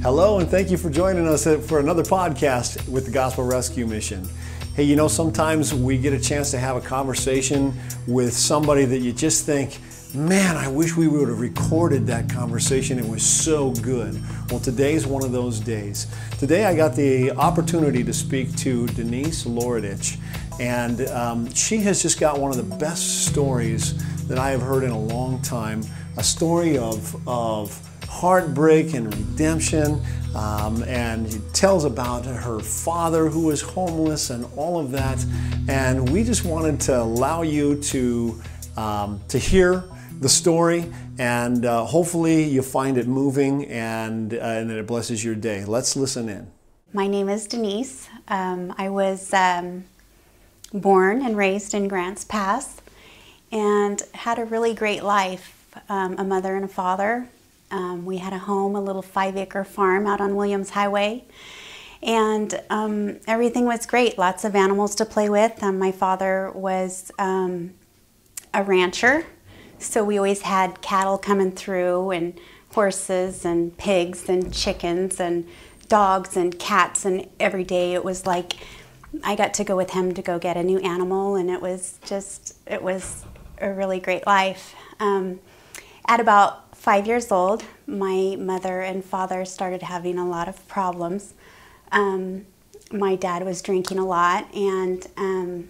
Hello, and thank you for joining us for another podcast with the Gospel Rescue Mission. Hey, you know, sometimes we get a chance to have a conversation with somebody that you just think, man, I wish we would have recorded that conversation. It was so good. Well, today's one of those days. Today I got the opportunity to speak to Denise Loraditch, and she has just got one of the best stories that I have heard in a long time. A story of heartbreak and redemption, and he tells about her father who was homeless and all of that. And we just wanted to allow you to hear the story, and hopefully you find it moving and that it blesses your day. Let's listen in. My name is Denise. I was born and raised in Grants Pass and had a really great life. A mother and a father. We had a home, a little 5-acre farm out on Williams Highway, and everything was great. Lots of animals to play with. My father was a rancher, so we always had cattle coming through, and horses and pigs and chickens and dogs and cats, and every day it was like I got to go with him to go get a new animal, and it was a really great life. At about 5 years old, my mother and father started having a lot of problems. My dad was drinking a lot, and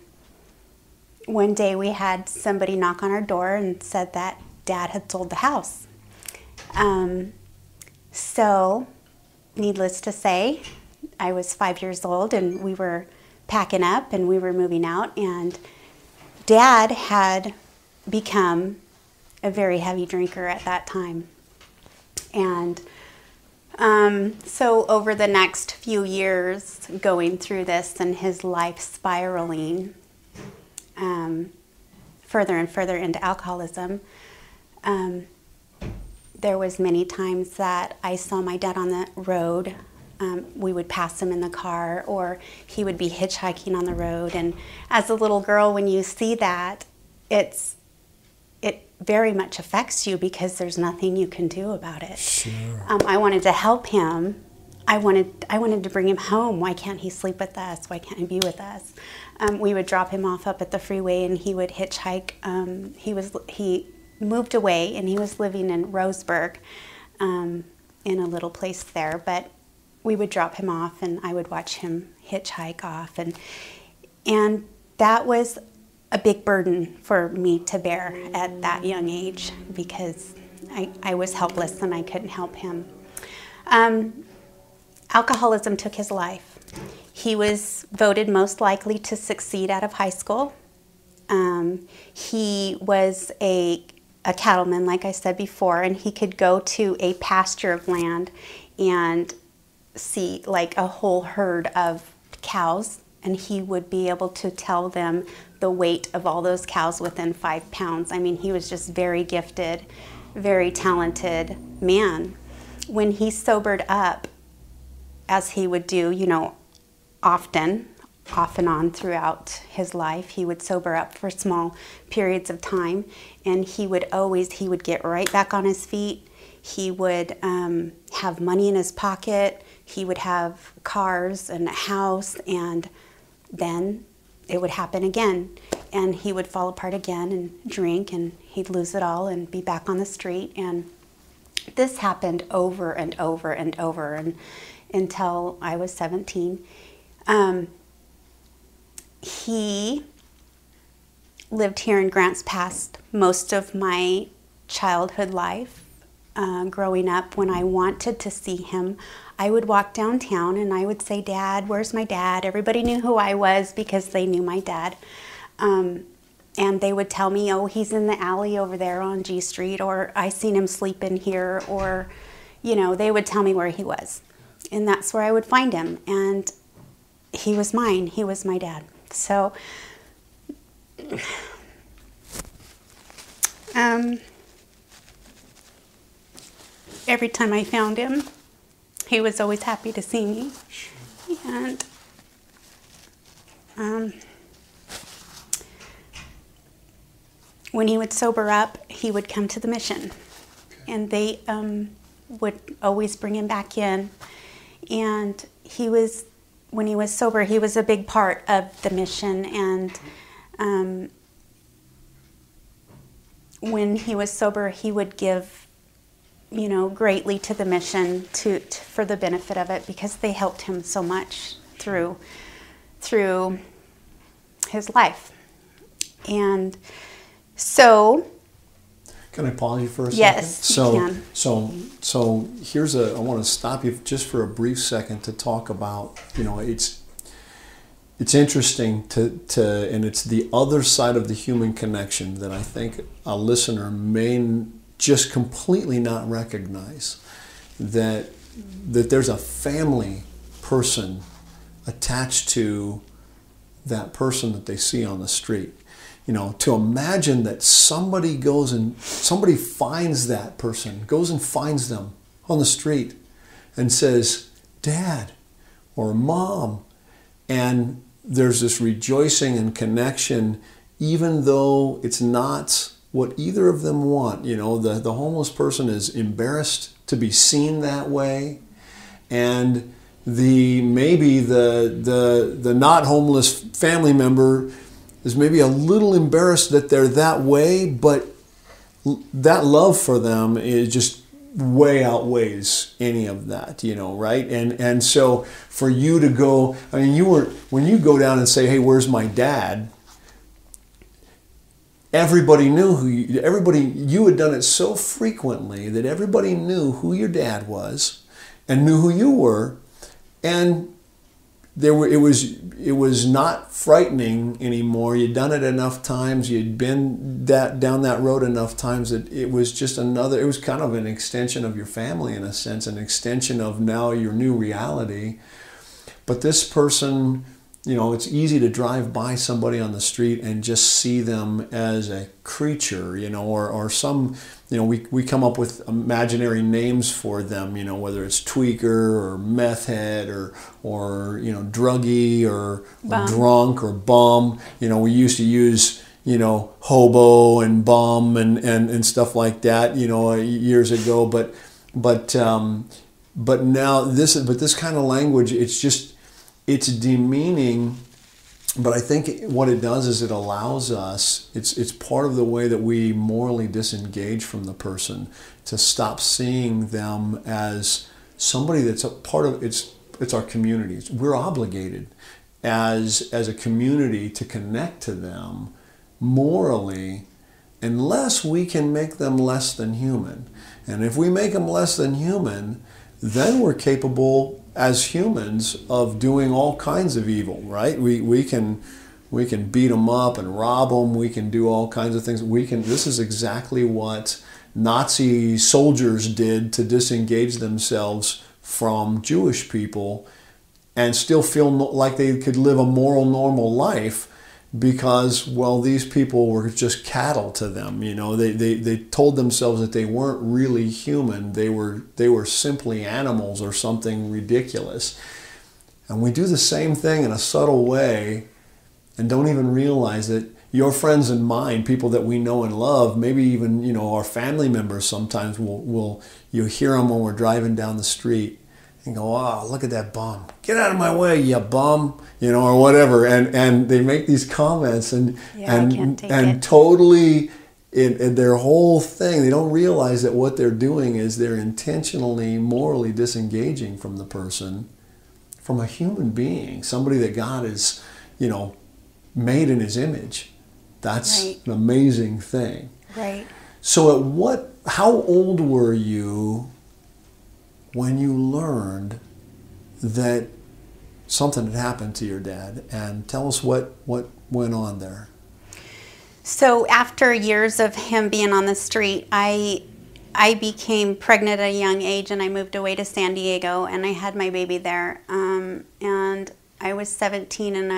one day we had somebody knock on our door and said that Dad had sold the house. So, needless to say, I was 5 years old and we were packing up and we were moving out, and Dad had become a very heavy drinker at that time. And so over the next few years going through this and his life spiraling further and further into alcoholism, there was many times that I saw my dad on the road. We would pass him in the car, or he would be hitchhiking on the road. And as a little girl, when you see that, it very much affects you because there's nothing you can do about it. Sure. I wanted to help him. I wanted to bring him home. Why can't he sleep with us? Why can't he be with us? We would drop him off up at the freeway, and he would hitchhike. He moved away, and he was living in Roseburg, in a little place there. But we would drop him off, and I would watch him hitchhike off, and that was a big burden for me to bear at that young age because I was helpless and I couldn't help him. Alcoholism took his life. He was voted most likely to succeed out of high school. He was a cattleman, like I said before, and he could go to a pasture of land and see like a whole herd of cows, and he would be able to tell them the weight of all those cows within 5 pounds. I mean, he was just very gifted, very talented man. When he sobered up, as he would do, you know, off and on throughout his life, he would sober up for small periods of time, and he would get right back on his feet. He would have money in his pocket. He would have cars and a house, and then it would happen again, and he would fall apart again and drink, and he'd lose it all and be back on the street. And this happened over and over and over, and until I was 17. He lived here in Grants Pass most of my childhood life. Growing up, when I wanted to see him, I would walk downtown and I would say, "Dad, where's my dad?" Everybody knew who I was because they knew my dad. And they would tell me, "Oh, he's in the alley over there on G Street," or "I seen him sleeping here," or, you know, they would tell me where he was. And that's where I would find him. And he was mine. He was my dad. So, every time I found him, he was always happy to see me. And when he would sober up, he would come to the mission. And they would always bring him back in. And when he was sober, he was a big part of the mission. And when he was sober, he would give, greatly to the mission for the benefit of it, because they helped him so much through his life. And so, can I pause you for a second? Yes, you can. So here's I want to stop you just for a brief second to talk about, it's interesting and it's the other side of the human connection that I think a listener may just completely not recognize, that there's a family person attached to that person that they see on the street. To imagine that somebody finds that person, goes and finds them on the street and says, Dad or Mom, and there's this rejoicing and connection, even though it's not what either of them want. The homeless person is embarrassed to be seen that way, and maybe the not homeless family member is maybe a little embarrassed that they're that way, but that love for them is just way outweighs any of that, right? And so for you to go, when you go down and say, hey, where's my dad? Everybody knew you had done it so frequently that everybody knew who your dad was and knew who you were. And it was not frightening anymore. You'd done it enough times. You'd been down that road enough times that it was just it was kind of an extension of your family in a sense, an extension of now your new reality. But this person, it's easy to drive by somebody on the street and just see them as a creature, or some, we come up with imaginary names for them, whether it's tweaker or meth head or druggie or drunk or bum. We used to use, hobo and bum and stuff like that, years ago. But now this kind of language, it's demeaning, but I think what it does is it allows us, it's part of the way that we morally disengage from the person, to stop seeing them as somebody that's a part of, it's our community. We're obligated as a community to connect to them morally, unless we can make them less than human. And if we make them less than human, then we're capable as humans of doing all kinds of evil, right? We can beat them up and rob them. We can do all kinds of things. This is exactly what Nazi soldiers did to disengage themselves from Jewish people and still feel like they could live a moral, normal life, because, well, these people were just cattle to them. They told themselves that they weren't really human. They were simply animals or something ridiculous. And we do the same thing in a subtle way and don't even realize that your friends and mine, people that we know and love, maybe even, our family members sometimes you'll hear them when we're driving down the street and go, oh, look at that bum. Get out of my way, you bum. Or whatever, and they make these comments and totally in their whole thing, they don't realize that what they're doing is they're intentionally, morally disengaging from the person, from a human being, somebody that God is, made in His image. That's right. An amazing thing. Right. So how old were you when you learned that something had happened to your dad? And tell us what went on there. So after years of him being on the street, I became pregnant at a young age, and I moved away to San Diego, and I had my baby there. And I was 17, and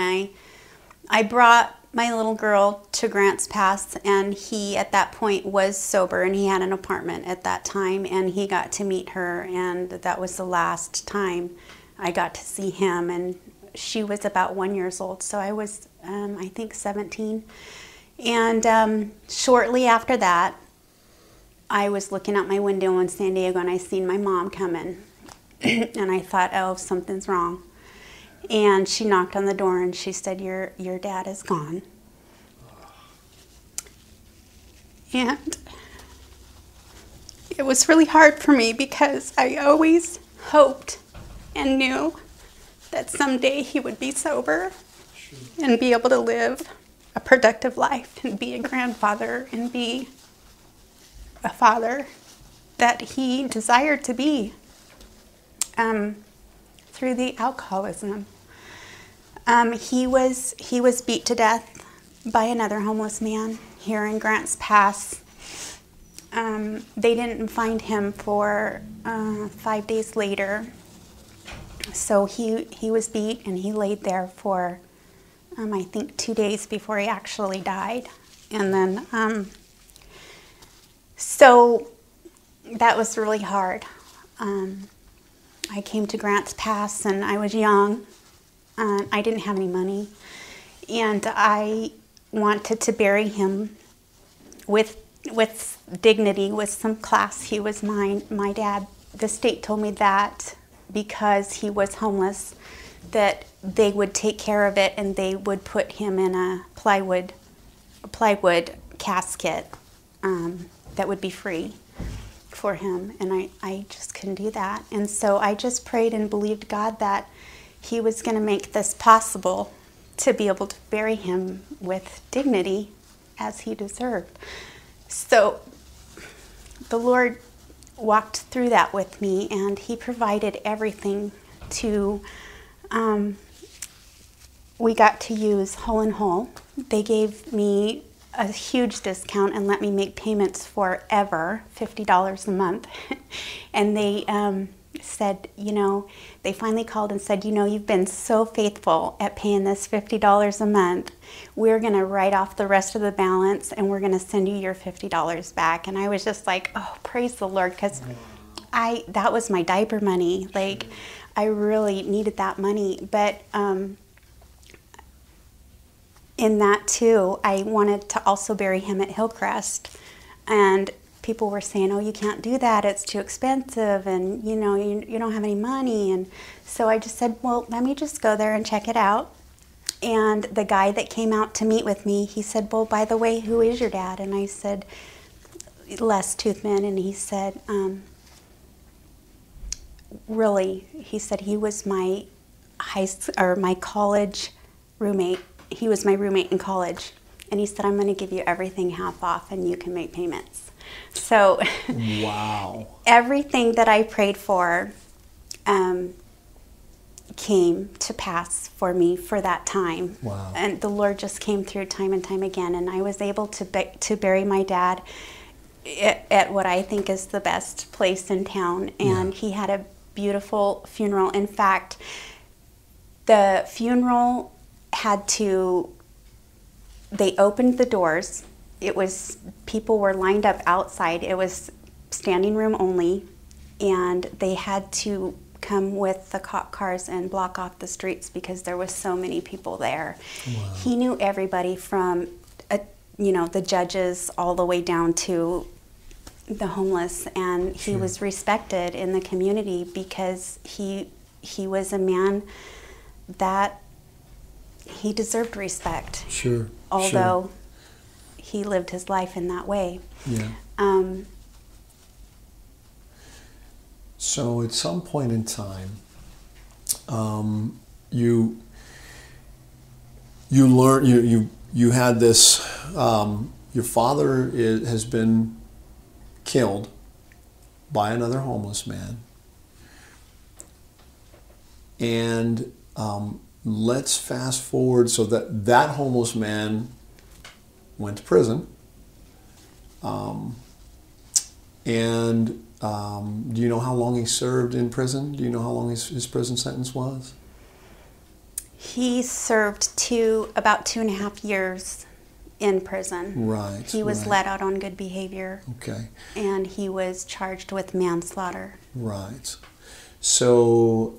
I brought my little girl to Grants Pass, and he at that point was sober, and he had an apartment at that time, and he got to meet her, and that was the last time I got to see him. And she was about 1 year old, so I was, I think, 17. And shortly after that, I was looking out my window in San Diego and I seen my mom coming. And I thought, oh, something's wrong. And she knocked on the door and she said, your dad is gone. And it was really hard for me because I always hoped and knew that someday he would be sober and be able to live a productive life and be a grandfather and be a father that he desired to be through the alcoholism. He was beat to death by another homeless man here in Grants Pass. They didn't find him for 5 days later. So he was beat and he laid there for, I think, 2 days before he actually died. And then, so that was really hard. I came to Grants Pass and I was young. I didn't have any money. And I wanted to bury him with dignity, with some class. He was mine. My dad, the state told me that because he was homeless, that they would take care of it and they would put him in a plywood casket that would be free for him. And I just couldn't do that. And so I just prayed and believed God that he was going to make this possible to be able to bury him with dignity as he deserved. So the Lord walked through that with me, and he provided everything to, we got to use Whole and Whole. They gave me a huge discount and let me make payments forever, $50 a month. And they said, you know, they finally called and said, you know, you've been so faithful at paying this $50 a month. We're going to write off the rest of the balance and we're going to send you your $50 back. And I was just like, oh, praise the Lord, because that was my diaper money. Like, I really needed that money. But in that too, I wanted to also bury him at Hillcrest. And people were saying, oh, you can't do that, it's too expensive, and you know, you don't have any money. And so I just said, well, let me just go there and check it out. And the guy that came out to meet with me, he said, well, by the way, who is your dad? And I said, Les Toothman. And he said, really? He said, he was my my college roommate. He was my roommate in college. And he said, I'm going to give you everything half off and you can make payments. So wow. Everything that I prayed for came to pass for me for that time. Wow. And the Lord just came through time and time again. And I was able to bury my dad at what I think is the best place in town. And he had a beautiful funeral. In fact, the funeral they opened the doors. It was, people were lined up outside. It was standing room only, and they had to come with the cop cars and block off the streets because there was so many people there. Wow. He knew everybody from, the judges all the way down to the homeless, and he was respected in the community because he was a man that he deserved respect. Sure. Although he lived his life in that way. Yeah. So at some point in time, you learned, you had this, your father has been killed by another homeless man. And let's fast forward so that homeless man went to prison. Do you know how long he served in prison? Do you know how long his prison sentence was? He served about 2.5 years in prison. Right. He was let out on good behavior. Okay. And he was charged with manslaughter. Right. So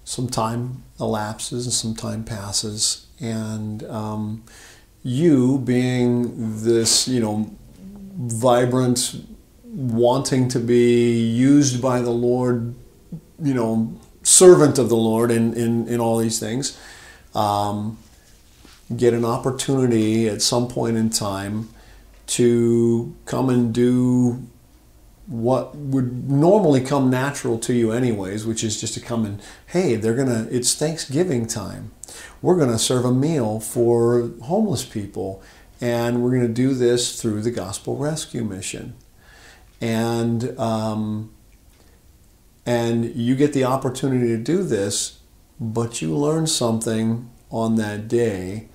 some time elapses and some time passes, and you being this, vibrant, wanting to be used by the Lord, servant of the Lord in all these things, get an opportunity at some point in time to come and do what would normally come natural to you anyways, which is just to come and, hey, it's Thanksgiving time. We're going to serve a meal for homeless people, and we're going to do this through the Gospel Rescue Mission. And you get the opportunity to do this, but you learn something on that day.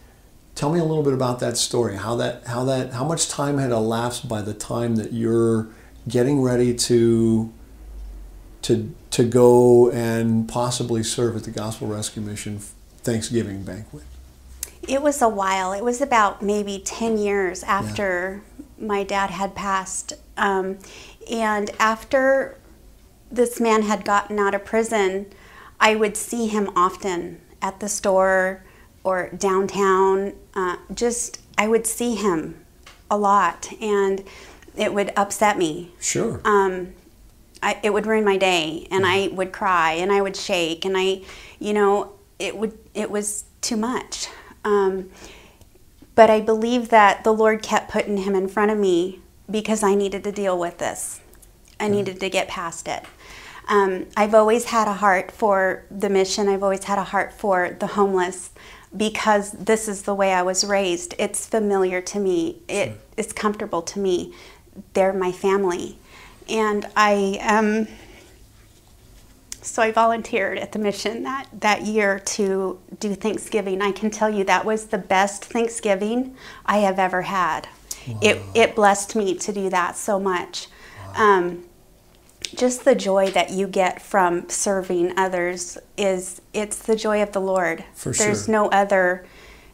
Tell me a little bit about that story. How much time had elapsed by the time that you're getting ready to go and possibly serve at the Gospel Rescue Mission Thanksgiving banquet? It was a while. It was about maybe 10 years after my dad had passed. And after this man had gotten out of prison, I would see him often at the store or downtown. I would see him a lot, and it would upset me. Sure. It would ruin my day, and I would cry, and I would shake, and it was too much. But I believe that the Lord kept putting him in front of me because I needed to deal with this. I needed to get past it. I've always had a heart for the mission. I've always had a heart for the homeless because this is the way I was raised. It's familiar to me. It's comfortable to me. They're my family. And so I volunteered at the mission that year to do Thanksgiving. I can tell you that was the best Thanksgiving I have ever had. Wow. It blessed me to do that so much. Wow. Just the joy that you get from serving others it's the joy of the Lord. For sure. There's no other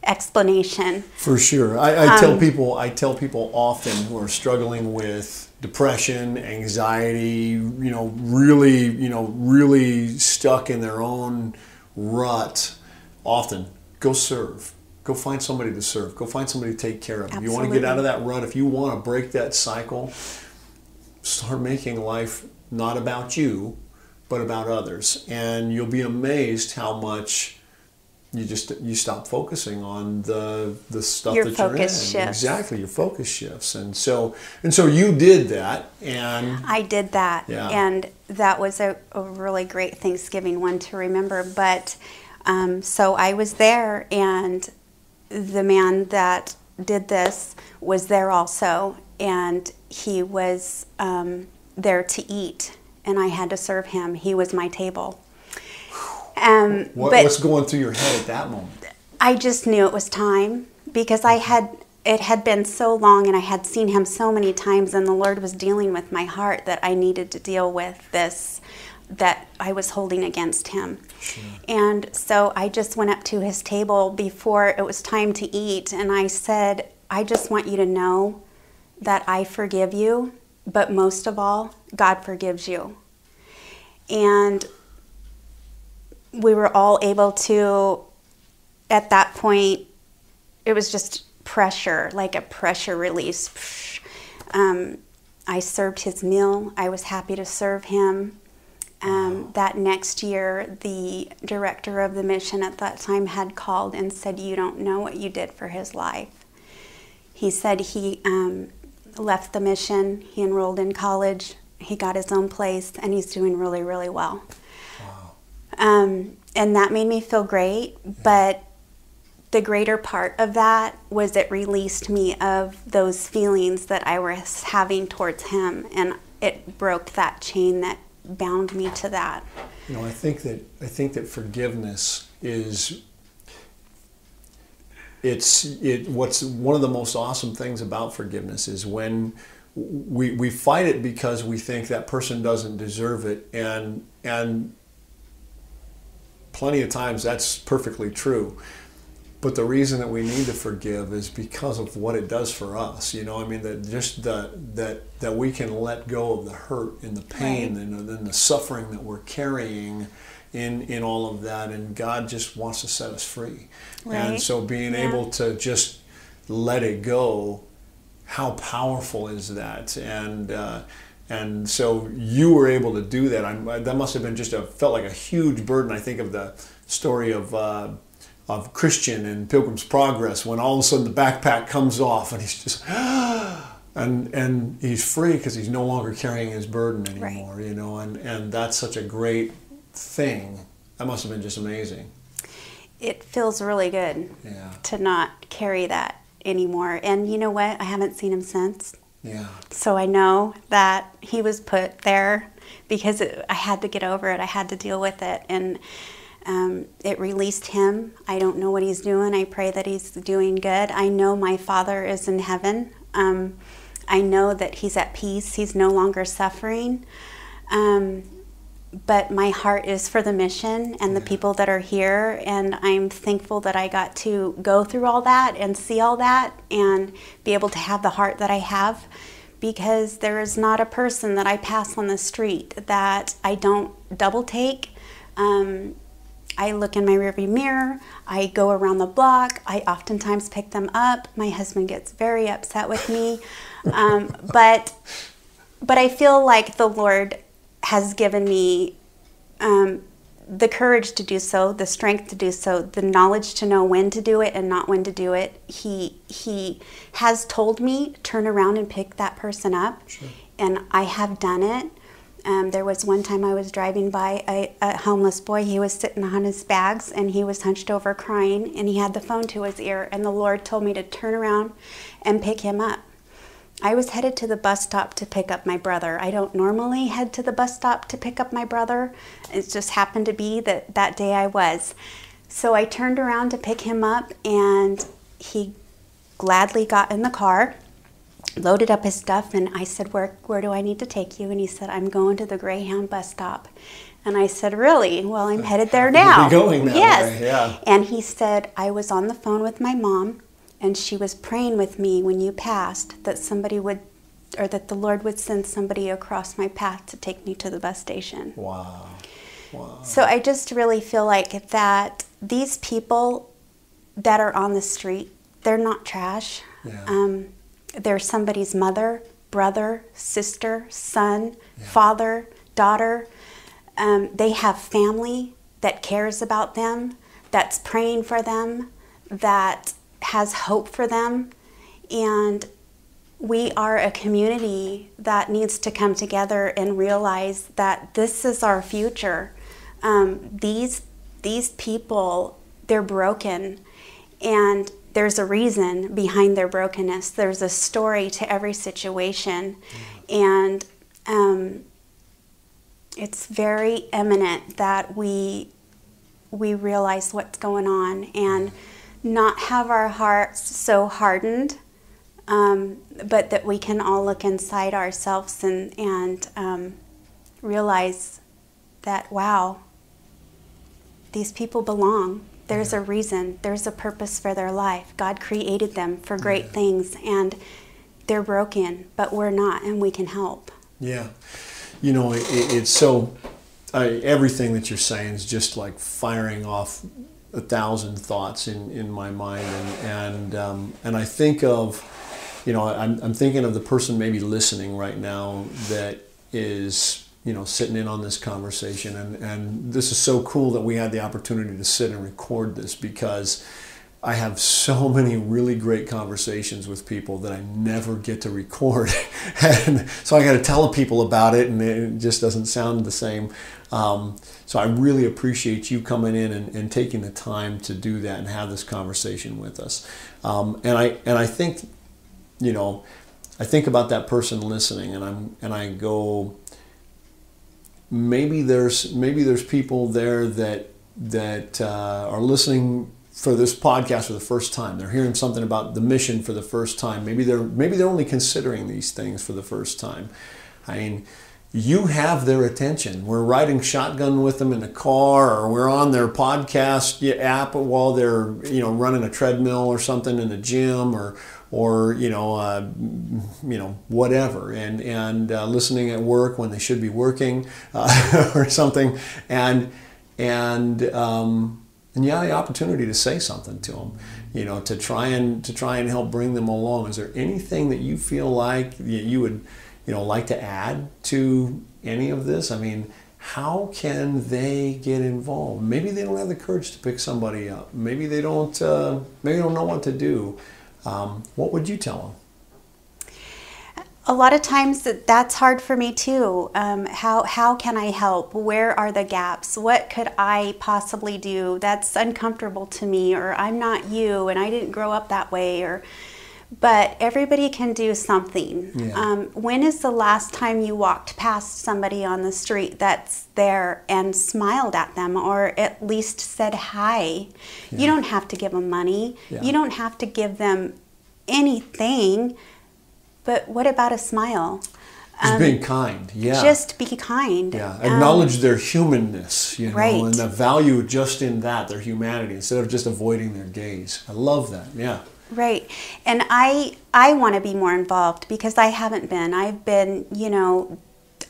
explanation. For sure. I tell people often who are struggling with depression, anxiety, really stuck in their own rut, often go serve. Go find somebody to serve. Go find somebody to take care of. Absolutely. If you want to get out of that rut, if you want to break that cycle, start making life not about you, but about others. And you'll be amazed how much you stop focusing on the stuff your that you're in. Focus shifts. Exactly, your focus shifts. And so you did that, and I did that. Yeah. And that was a really great Thanksgiving one to remember. But so I was there, and the man that did this was there also, and he was there to eat, and I had to serve him. He was my table. What's going through your head at that moment? I just knew it was time because it had been so long, and I had seen him so many times, and the Lord was dealing with my heart that I needed to deal with this that I was holding against him. Sure. And so I just went up to his table before it was time to eat, and I said, I just want you to know that I forgive you, but most of all, God forgives you. And we were all able to, at that point, it was just pressure, like a pressure release. I served his meal. I was happy to serve him. That next year, the director of the mission at that time had called and said, you don't know what you did for his life. He said he left the mission, he enrolled in college, he got his own place, and he's doing really, really well. Wow. And that made me feel great, but the greater part of that was it released me of those feelings that I was having towards him, and it broke that chain that bound me to that. I think that forgiveness is what's one of the most awesome things about forgiveness is when we fight it because we think that person doesn't deserve it, and plenty of times that's perfectly true. But the reason that we need to forgive is because of what it does for us. That we can let go of the hurt and the pain, right, and the suffering that we're carrying in all of that, and God just wants to set us free. Right. And so being able to just let it go, how powerful is that? And so you were able to do that. That must have been felt like a huge burden. I think of the story of Christian in Pilgrim's Progress, when all of a sudden the backpack comes off and he's just and he's free because he's no longer carrying his burden anymore. Right. You know, and that's such a great thing. That must have been just amazing. It feels really good to not carry that anymore. And you know what? I haven't seen him since. Yeah. So I know that he was put there because I had to get over it. I had to deal with it. And it released him. I don't know what he's doing. I pray that he's doing good. I know my Father is in heaven. I know that he's at peace. He's no longer suffering. But my heart is for the mission and the people that are here, and I'm thankful that I got to go through all that and see all that and be able to have the heart that I have, because there is not a person that I pass on the street that I don't double take. I look in my rearview mirror, I go around the block, I oftentimes pick them up. My husband gets very upset with me, but I feel like the Lord has given me the courage to do so, the strength to do so, the knowledge to know when to do it and not when to do it. He has told me, turn around and pick that person up, and I have done it. There was one time I was driving by a homeless boy. He was sitting on his bags and he was hunched over crying, and he had the phone to his ear, and the Lord told me to turn around and pick him up. I was headed to the bus stop to pick up my brother. I don't normally head to the bus stop to pick up my brother. It just happened to be that that day I was. So I turned around to pick him up, and he gladly got in the car, loaded up his stuff, and I said, where do I need to take you? And he said, I'm going to the Greyhound bus stop. And I said, really? Well, I'm headed there now. You're going that yes. way, yeah. And he said, I was on the phone with my mom, and she was praying with me when you passed that somebody would, or that the Lord would send somebody across my path to take me to the bus station. Wow. Wow. So I just really feel like that these people that are on the street, they're not trash. Yeah. They're somebody's mother, brother, sister, son, father, daughter. They have family that cares about them, that's praying for them, that has hope for them, and we are a community that needs to come together and realize that this is our future. These people, they're broken, and there's a reason behind their brokenness. There's a story to every situation, and it's very eminent that we realize what's going on and not have our hearts so hardened, but that we can all look inside ourselves and realize that, wow, these people belong. There's a reason. There's a purpose for their life. God created them for great things, and they're broken, but we're not, and we can help. Yeah. You know, it's so, everything that you're saying is just like firing off 1,000 thoughts in my mind, and I think of, you know, I'm thinking of the person maybe listening right now that is, you know, sitting in on this conversation, and this is so cool that we had the opportunity to sit and record this, because I have so many really great conversations with people that I never get to record, and so I got to tell people about it, and it just doesn't sound the same. So I really appreciate you coming in and taking the time to do that and have this conversation with us. And I think, you know, I think about that person listening, and I go, maybe there's people there that are listening for this podcast for the first time. They're hearing something about the mission for the first time. Maybe they're only considering these things for the first time. I mean, you have their attention. We're riding shotgun with them in the car, or we're on their podcast app while they're, you know, running a treadmill or something in the gym, or you know, whatever, and listening at work when they should be working, or something, and and you have the opportunity to say something to them, you know, to try and help bring them along. Is there anything that you feel like you would, you know, like to add to any of this? I mean, how can they get involved? Maybe they don't have the courage to pick somebody up. Maybe they don't know what to do. What would you tell them? A lot of times that's hard for me too. How can I help? Where are the gaps? What could I possibly do that's uncomfortable to me? Or I'm not you and I didn't grow up that way. But everybody can do something. Yeah. When is the last time you walked past somebody on the street that's there and smiled at them, or at least said hi? Yeah. You don't have to give them money. Yeah. You don't have to give them anything. But what about a smile? Just being kind, yeah. Just be kind. Yeah, acknowledge their humanness, you know, right. and the value just in that, their humanity, instead of just avoiding their gaze. I love that, yeah. Right. And I want to be more involved because I haven't been. I've been, you know,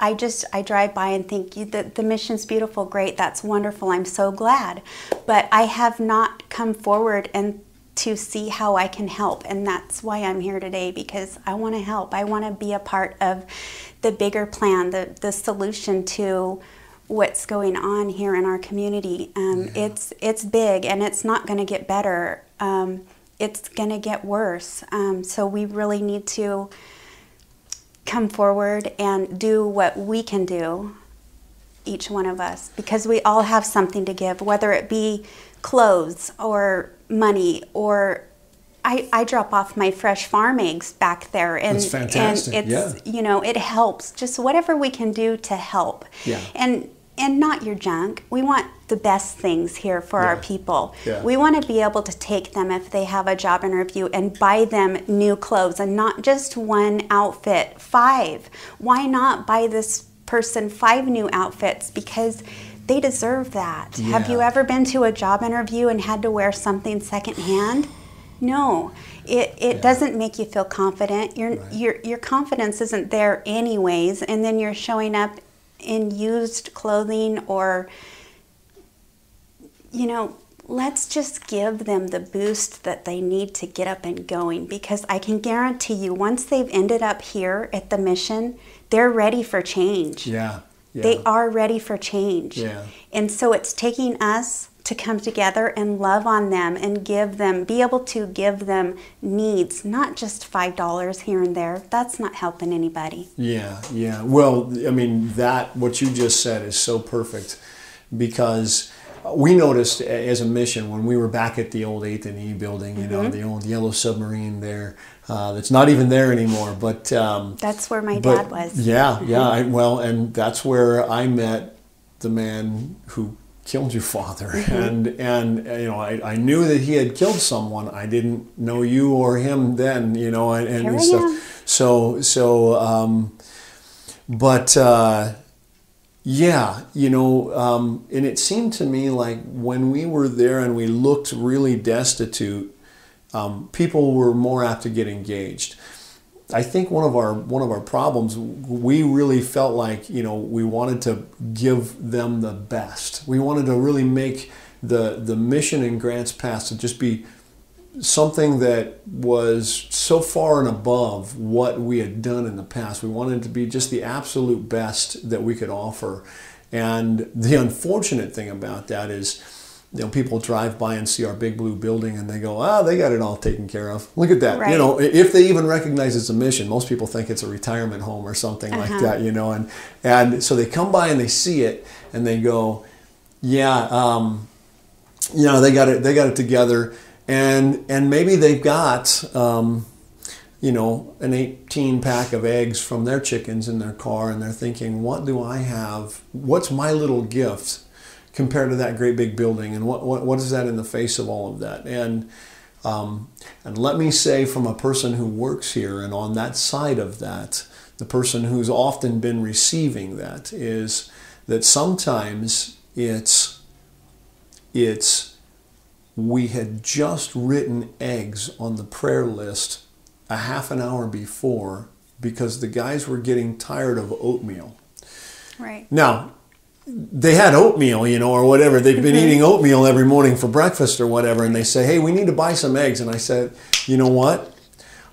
I drive by and think the mission's beautiful, great, that's wonderful, I'm so glad. But I have not come forward and to see how I can help, and that's why I'm here today, because I want to help. I want to be a part of the bigger plan, the solution to what's going on here in our community. It's big, and it's not going to get better. It's going to get worse. So we really need to come forward and do what we can do, each one of us, because we all have something to give, whether it be clothes or money, or I drop off my fresh farm eggs back there, and that's fantastic. And it's you know, it helps. Just whatever we can do to help. Yeah. And not your junk. We want the best things here for our people. Yeah. We want to be able to take them if they have a job interview and buy them new clothes, and not just one outfit, 5. Why not buy this person 5 new outfits? Because they deserve that. Yeah. Have you ever been to a job interview and had to wear something secondhand? No. It doesn't make you feel confident. Your confidence isn't there anyways, and then you're showing up in used clothing, or, you know, let's just give them the boost that they need to get up and going, because I can guarantee you, once they've ended up here at the mission, they're ready for change. Yeah. Yeah. They are ready for change. Yeah. And so it's taking us to come together and love on them and be able to give them needs, not just $5 here and there. That's not helping anybody. Yeah, yeah. Well, I mean, what you just said is so perfect, because we noticed as a mission when we were back at the old 8th and E building, you know, the old yellow submarine there, that's not even there anymore. But that's where my dad was. Yeah, yeah. And that's where I met the man who killed your father, and you know, I knew that he had killed someone. I didn't know you or him then, you know, and stuff. But yeah, you know, and it seemed to me like when we were there and we looked really destitute, people were more apt to get engaged. I think one of our problems, we really felt like, you know, we wanted to give them the best. We wanted to really make the mission in Grants Pass to just be something that was so far and above what we had done in the past. We wanted it to be just the absolute best that we could offer. And the unfortunate thing about that is, you know, people drive by and see our big blue building and they go, they got it all taken care of. Look at that. Right. You know, if they even recognize it's a mission, most people think it's a retirement home or something like that, you know, and so they come by and they see it and they go, you know, they got it together, and maybe they've got, you know, an 18 pack of eggs from their chickens in their car, and they're thinking, what do I have? What's my little gift compared to that great big building, and what is that in the face of all of that? And let me say, from a person who works here and on that side of that, the person who's often been receiving that, is that sometimes it's we had just written eggs on the prayer list a half an hour before because the guys were getting tired of oatmeal. Right. Now, they had oatmeal, or whatever. They've been eating oatmeal every morning for breakfast or whatever, and they say, hey, we need to buy some eggs. And I said, you know what?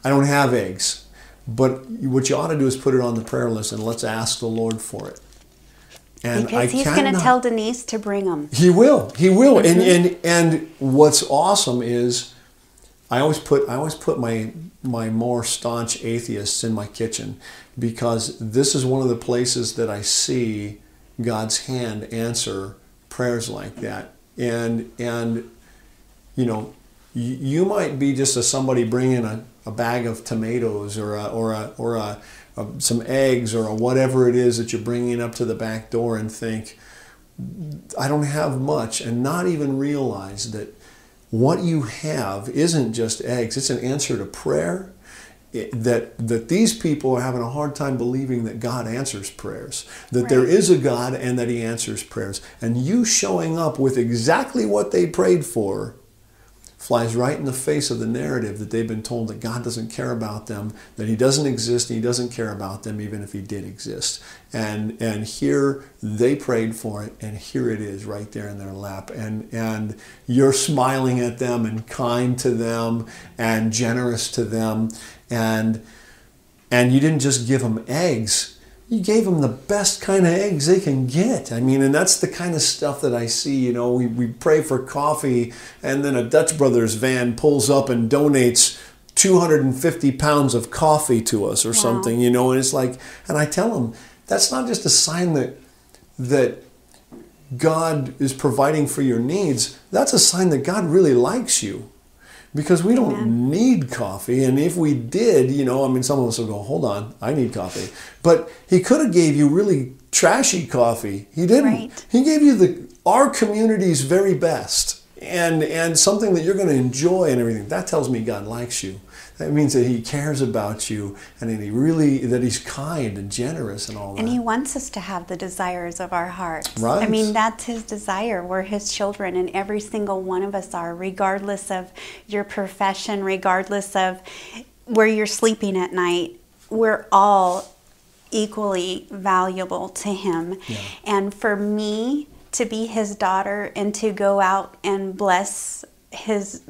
I don't have eggs. But what you ought to do is put it on the prayer list and let's ask the Lord for it. And because he's going to tell Denise to bring them. He will. And what's awesome is I always put my more staunch atheists in my kitchen, because this is one of the places that I see God's hand answer prayers like that. And you might be just somebody bringing a bag of tomatoes or some eggs or whatever it is that you're bringing up to the back door, and think, I don't have much, and not even realize that what you have isn't just eggs. It's an answer to prayer. That these people are having a hard time believing that God answers prayers, that there is a God and that he answers prayers. And you showing up with exactly what they prayed for flies right in the face of the narrative that they've been told, that God doesn't care about them, that he doesn't exist, and he doesn't care about them even if he did exist. And here they prayed for it, and here it is right there in their lap. And you're smiling at them and kind to them and generous to them. And you didn't just give them eggs. You gave them the best kind of eggs they can get. I mean, and that's the kind of stuff that I see. We pray for coffee, and then a Dutch Brothers van pulls up and donates 250 pounds of coffee to us or something, and it's like, and I tell them, that's not just a sign that God is providing for your needs. That's a sign that God really likes you. Because we don't need coffee, and if we did, some of us will go, hold on, I need coffee. But he could have gave you really trashy coffee. He didn't. Right. He gave you our community's very best, and something that you're going to enjoy and everything. That tells me God likes you. That means that he cares about you, and that he's kind and generous and all that. And he wants us to have the desires of our hearts. Right. I mean, that's his desire. We're his children, and every single one of us are, regardless of your profession, regardless of where you're sleeping at night. We're all equally valuable to him. Yeah. And for me to be his daughter and to go out and bless his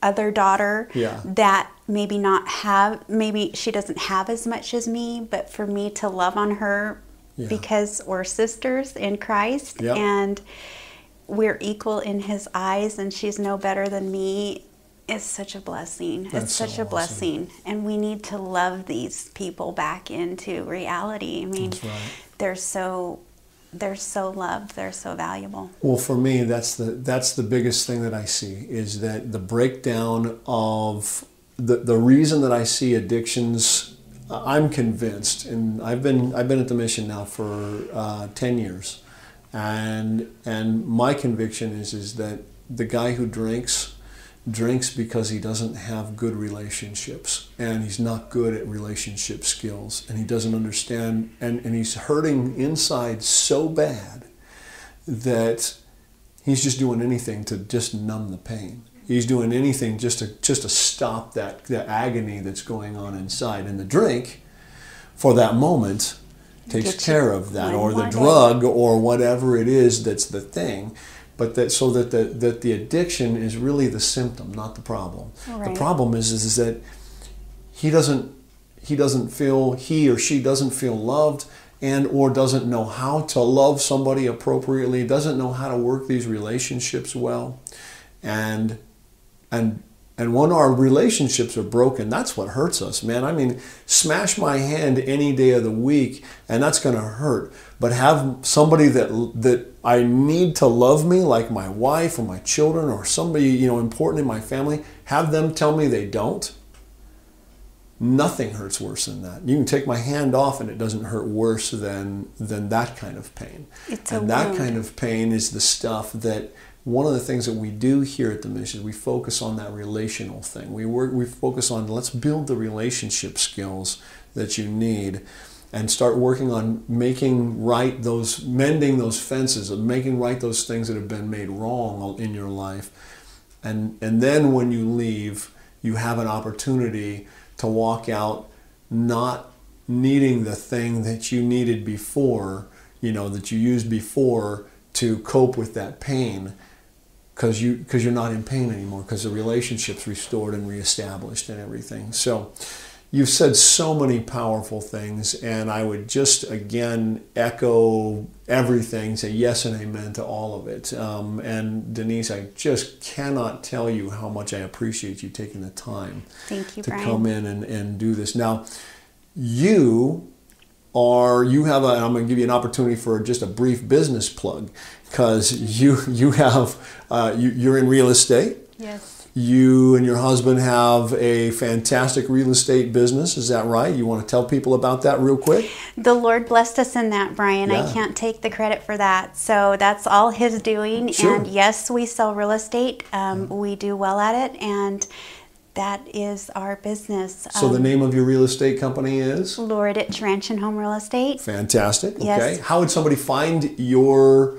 other daughter that maybe she doesn't have as much as me, but for me to love on her because we're sisters in Christ and we're equal in his eyes, and she's no better than me, is such a blessing. It's such a blessing. And we need to love these people back into reality. I mean, they're so loved, they're so valuable. Well, for me, that's the biggest thing that I see, is that the breakdown of the reason that I see addictions. I'm convinced, and I've been at the mission now for 10 years, and my conviction is that the guy who drinks because he doesn't have good relationships, and he's not good at relationship skills, and he doesn't understand, and he's hurting inside so bad that he's just doing anything to just numb the pain. He's doing anything just to stop the agony that's going on inside. And the drink, for that moment, takes care of that, or the drug, or whatever it is that's the thing. But that the addiction is really the symptom, not the problem. Right. The problem is that he or she doesn't feel loved, and or doesn't know how to love somebody appropriately, doesn't know how to work these relationships well, and when our relationships are broken, that's what hurts us, man. I mean, smash my hand any day of the week, and that's going to hurt. But have somebody that I need to love me, like my wife or my children or somebody important in my family, have them tell me they don't. Nothing hurts worse than that. You can take my hand off, and it doesn't hurt worse than that kind of pain. That kind of pain is the stuff that. One of the things that we do here at the mission, we focus on that relational thing. We focus on, let's build the relationship skills that you need, and start working on mending those fences, and making right those things that have been made wrong in your life. And then when you leave, you have an opportunity to walk out not needing the thing that you needed before, that you used before to cope with that pain, because you're not in pain anymore, because the relationship's restored and reestablished and everything. So you've said so many powerful things, and I would just again echo everything, say yes and amen to all of it. And Denise, I just cannot tell you how much I appreciate you taking the time Thank you, to Brian. come in and do this. Now, you have I'm going to give you an opportunity for just a brief business plug, because you have you're in real estate. Yes. You and your husband have a fantastic real estate business. Is that right? You want to tell people about that real quick? The Lord blessed us in that, Brian. Yeah. I can't take the credit for that. So that's all His doing. Sure. And yes, we sell real estate. We do well at it, and that is our business. So the name of your real estate company is? Loraditch Ranch and Home Real Estate. Fantastic. Okay. Yes. How would somebody find your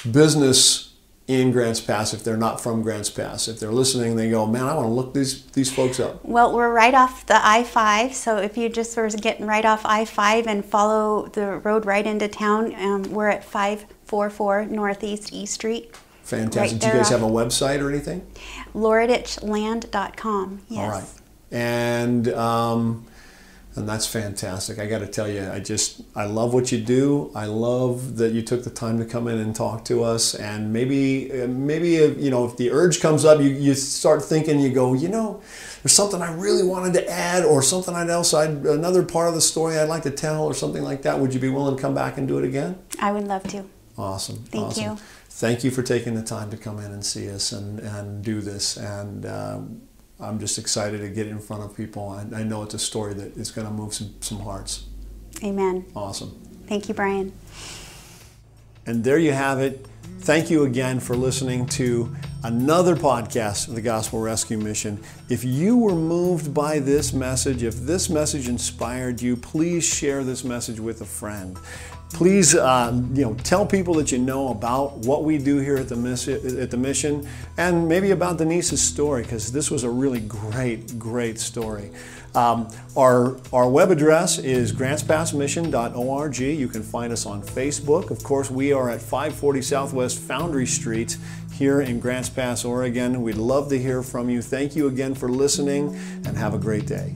business in Grants Pass if they're not from Grants Pass? If they're listening, they go, man, I want to look these folks up. Well, we're right off the I-5, so if you just were getting right off I-5 and follow the road right into town, we're at 544 Northeast E Street. Fantastic. Right Do you guys there have a website or anything? Loraditchland.com. Yes. All right. And that's fantastic. I got to tell you, I love what you do. I love that you took the time to come in and talk to us. And maybe if the urge comes up, you start thinking, you go, there's something I really wanted to add, or something another part of the story I'd like to tell, or something like that. Would you be willing to come back and do it again? I would love to. Awesome. Thank you. Thank you for taking the time to come in and see us and do this. And I'm just excited to get in front of people. I know it's a story that is going to move some hearts. Amen. Awesome. Thank you, Brian. And there you have it. Thank you again for listening to another podcast of the Gospel Rescue Mission. If you were moved by this message, if this message inspired you, please share this message with a friend. Please, tell people that you know about what we do here at the mission, and maybe about Denise's story, because this was a really great story. Our web address is grantspassmission.org. You can find us on Facebook. Of course, we are at 540 Southwest Foundry Street here in Grants Pass, Oregon. We'd love to hear from you. Thank you again for listening, and have a great day.